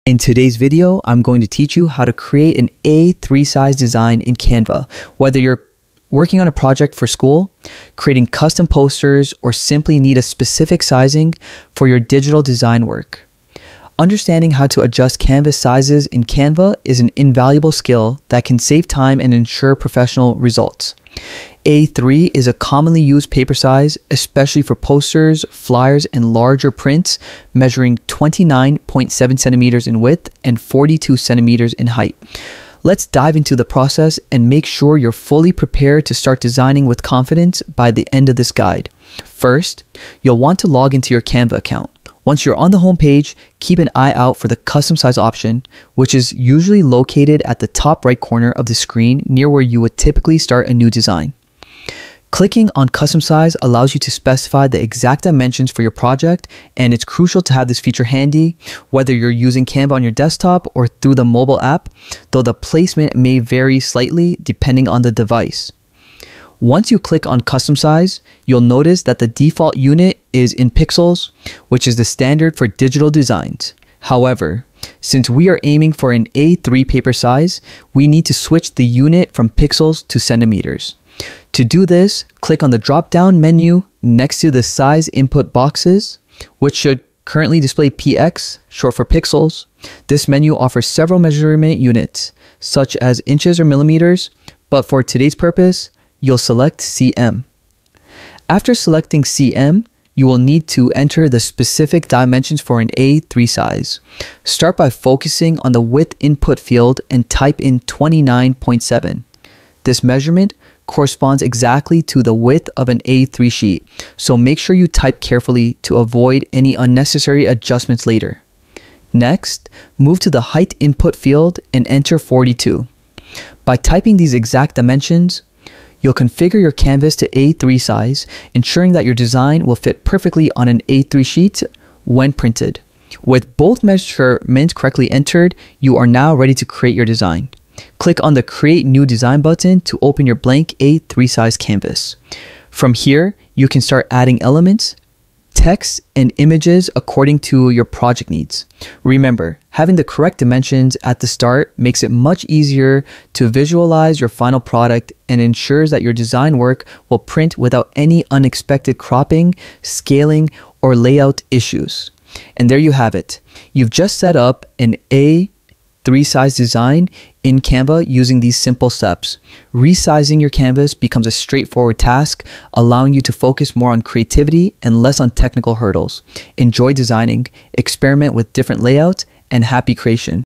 In today's video, I'm going to teach you how to create an A3 size design in Canva. Whether you're working on a project for school, creating custom posters, or simply need a specific sizing for your digital design work. Understanding how to adjust canvas sizes in Canva is an invaluable skill that can save time and ensure professional results. A3 is a commonly used paper size, especially for posters, flyers, and larger prints, measuring 29.7 centimeters in width and 42 centimeters in height. Let's dive into the process and make sure you're fully prepared to start designing with confidence by the end of this guide. First, you'll want to log into your Canva account. Once you're on the home page, keep an eye out for the custom size option, which is usually located at the top right corner of the screen near where you would typically start a new design. Clicking on custom size allows you to specify the exact dimensions for your project, and it's crucial to have this feature handy, whether you're using Canva on your desktop or through the mobile app, though the placement may vary slightly depending on the device. Once you click on custom size, you'll notice that the default unit is in pixels, which is the standard for digital designs. However, since we are aiming for an A3 paper size, we need to switch the unit from pixels to centimeters. To do this, click on the drop-down menu next to the size input boxes, which should currently display PX, short for pixels. This menu offers several measurement units, such as inches or millimeters, but for today's purpose, you'll select cm. After selecting cm, you will need to enter the specific dimensions for an A3 size. Start by focusing on the width input field and type in 29.7. This measurement corresponds exactly to the width of an A3 sheet, so make sure you type carefully to avoid any unnecessary adjustments later. Next, move to the height input field and enter 42. By typing these exact dimensions, you'll configure your canvas to A3 size, ensuring that your design will fit perfectly on an A3 sheet when printed. With both measurements correctly entered, you are now ready to create your design. Click on the Create New Design button to open your blank A3 size canvas. From here, you can start adding elements, text, and images according to your project needs. Remember, having the correct dimensions at the start makes it much easier to visualize your final product and ensures that your design work will print without any unexpected cropping, scaling, or layout issues. And there you have it. You've just set up an A3 size design in Canva using these simple steps. Resizing your canvas becomes a straightforward task, allowing you to focus more on creativity and less on technical hurdles. Enjoy designing, experiment with different layouts, and happy creation.